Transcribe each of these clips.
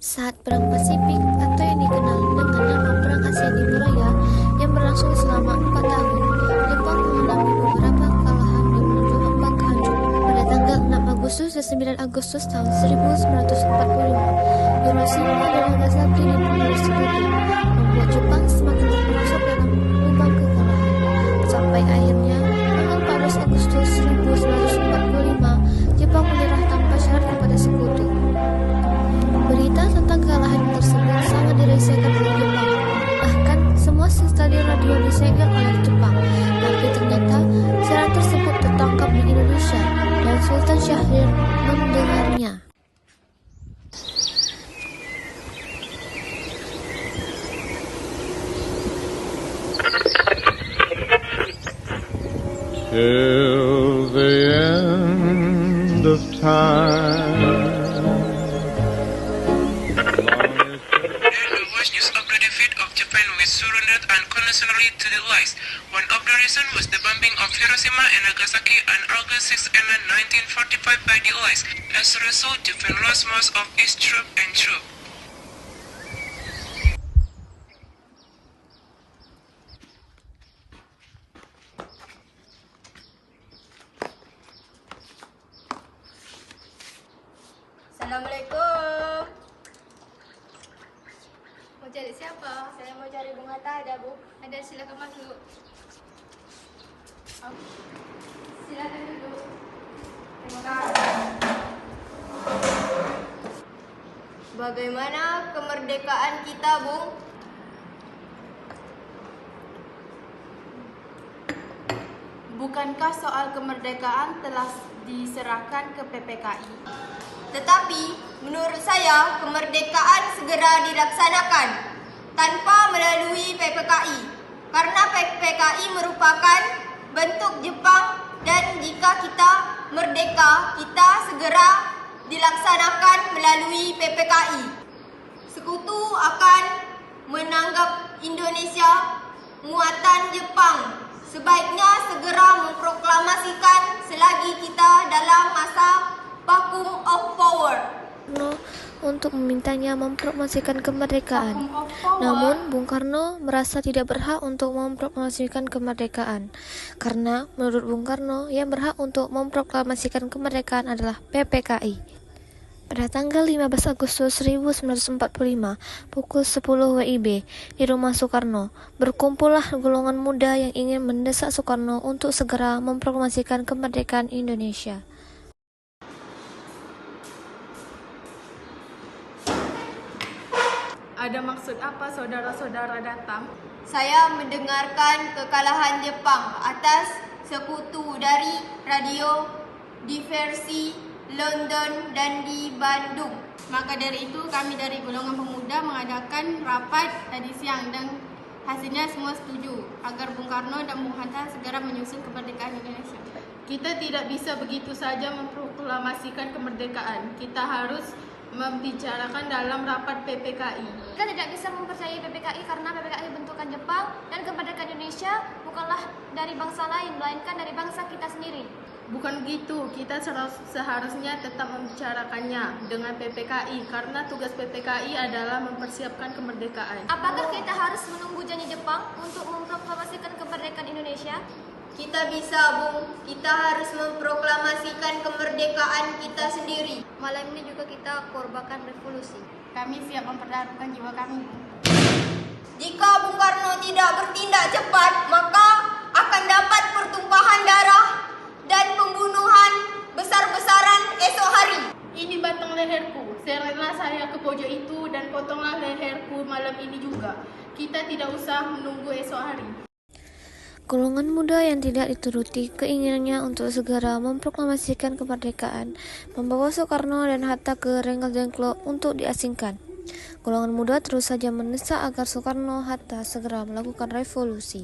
Saat Perang Pasifik atau yang dikenal dengan nama Perang Asia Timur Raya yang berlangsung selama 4 tahun, Jepang mengalami beberapa kekalahan dan menyebabkan kehancuran. Pada tanggal 6 Agustus dan 9 Agustus tahun 1945, Hiroshima dan Nagasaki dibunuh oleh sekutu, membuat Jepang semakin terperosok dalam lubang kekalahan. Sampai akhirnya, tanggal 14 Agustus 1945, Jepang menyerah tanpa syarat kepada sekutu. Berita tentang kekalahan tersebut sangat dirasakan oleh Jepang. Bahkan semua stasiun radio disegel oleh Jepang. Tapi ternyata siaran tersebut tertangkap di Indonesia dan Sultan Syahrir mendengarnya. Till the end of time. Surrendered unconditionally to the Allies. One of the reasons was the bombing of Hiroshima and Nagasaki on August 6 and 1945 by the Allies. As a result, Japan lost most of its troops and troops. Assalamualaikum. Mau cari siapa? Saya mau cari Bung Hatta, ada Bu? Ada, silakan masuk. Silakan duduk. Terima kasih. Bagaimana kemerdekaan kita, Bung? Bukankah soal kemerdekaan telah diserahkan ke PPKI? Tetapi, menurut saya, kemerdekaan segera dilaksanakan tanpa melalui PPKI. Karena PPKI merupakan bentuk Jepang dan jika kita merdeka, kita segera dilaksanakan melalui PPKI. Sekutu akan menanggap Indonesia muatan Jepang. Sebaiknya segera memproklamasikan selagi kita dalam masa vacuum of power. Untuk memintanya memproklamasikan kemerdekaan. Namun, Bung Karno merasa tidak berhak untuk memproklamasikan kemerdekaan. Karena menurut Bung Karno, yang berhak untuk memproklamasikan kemerdekaan adalah PPKI. Pada tanggal 15 Agustus 1945, pukul 10 WIB, di rumah Soekarno, berkumpullah golongan muda yang ingin mendesak Soekarno untuk segera memproklamasikan kemerdekaan Indonesia. Ada maksud apa saudara-saudara datang? Saya mendengarkan kekalahan Jepang atas sekutu dari radio diversi London dan di Bandung. Maka dari itu kami dari golongan pemuda mengadakan rapat tadi siang dan hasilnya semua setuju agar Bung Karno dan Bung Hatta segera menyusun kemerdekaan Indonesia. Kita tidak bisa begitu saja memproklamasikan kemerdekaan. Kita harus membicarakan dalam rapat PPKI. Kita tidak bisa mempercayai PPKI karena PPKI bentukan Jepang dan kemerdekaan Indonesia bukanlah dari bangsa lain, melainkan dari bangsa kita sendiri. Bukan begitu, kita seharusnya tetap membicarakannya dengan PPKI karena tugas PPKI adalah mempersiapkan kemerdekaan. Apakah kita harus menunggu janji Jepang untuk memproklamasikan kemerdekaan Indonesia? Kita bisa, Bung. Kita harus memproklamasikan kemerdekaan kita sendiri. Malam ini juga kita korbankan revolusi. Kami siap mempertaruhkan jiwa kami. Jika Bung Karno tidak bertindak cepat, maka akan dapat pertumpahan darah dan pembunuhan besar-besaran esok hari. Ini batang leherku. Seretlah saya ke pojok itu dan potonglah leherku malam ini juga. Kita tidak usah menunggu esok hari. Golongan muda yang tidak dituruti keinginannya untuk segera memproklamasikan kemerdekaan membawa Soekarno dan Hatta ke Rengas Dengklok untuk diasingkan. Golongan muda terus saja mendesak agar Soekarno-Hatta segera melakukan revolusi.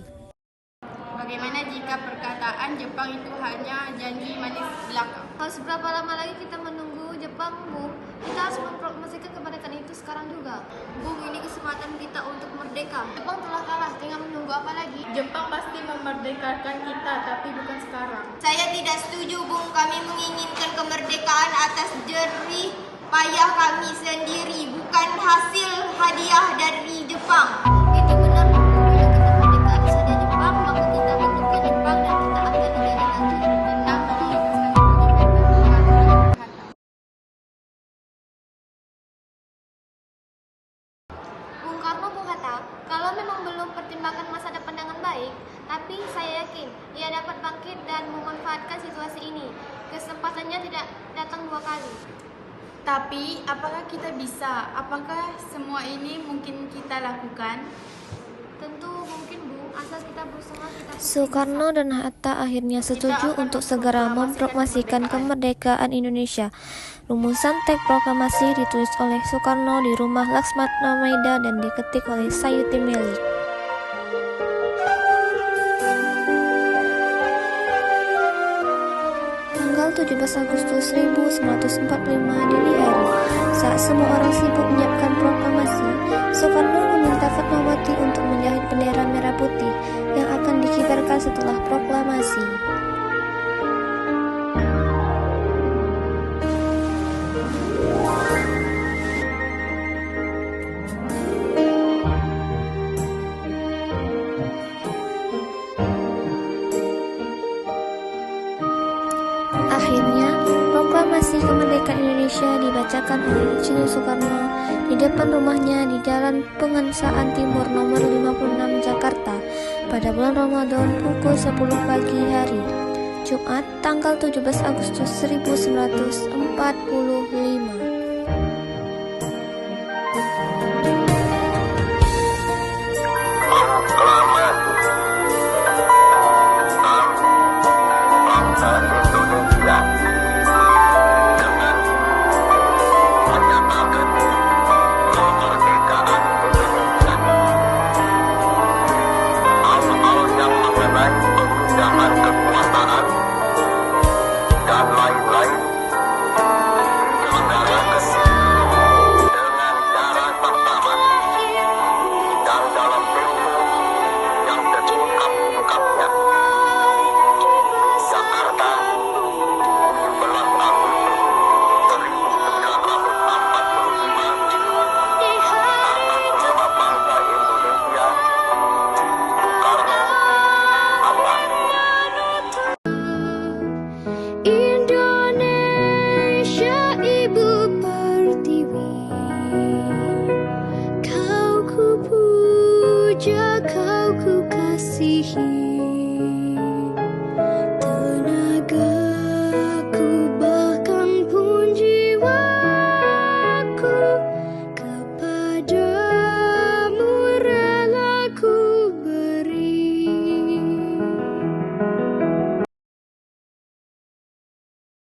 Bagaimana jika perkataan Jepang itu hanya janji manis belaka? Harus berapa lama lagi kita menunggu Jepang, Bung? Kita harus memproklamasikan kemerdekaan itu sekarang juga. Bung, ini kesempatan kita untuk merdeka. Jepang telah kalah, tinggal menunggu apa lagi? Jepang pasti memerdekakan kita, tapi bukan sekarang. Saya tidak setuju, Bung. Kami menginginkan kemerdekaan atas jerih payah kami sendiri, bukan belum pertimbangkan masa depan dengan baik, tapi saya yakin ia dapat bangkit dan memanfaatkan situasi ini. Kesempatannya tidak datang dua kali. Tapi, apakah kita bisa? Apakah semua ini mungkin kita lakukan? Tentu mungkin, Bu, asal kita berusaha. Soekarno dan Hatta akhirnya setuju untuk segera memproklamasikan kemerdekaan Indonesia. Rumusan teks proklamasi ditulis oleh Soekarno di rumah Laksmana Maida dan diketik oleh Sayuti Melik. Tanggal 17 Agustus 1945 dini hari, saat semua orang sibuk menyiapkan proklamasi, Soekarno meminta Fatmawati untuk menjahit bendera merah putih yang akan dikibarkan setelah proklamasi. Akhirnya, proklamasi kemerdekaan Indonesia dibacakan oleh Insinyur Soekarno di depan rumahnya di Jalan Pengersaan Timur nomor 56 Jakarta pada bulan Ramadan pukul 10 pagi hari, Jumat tanggal 17 Agustus 1945.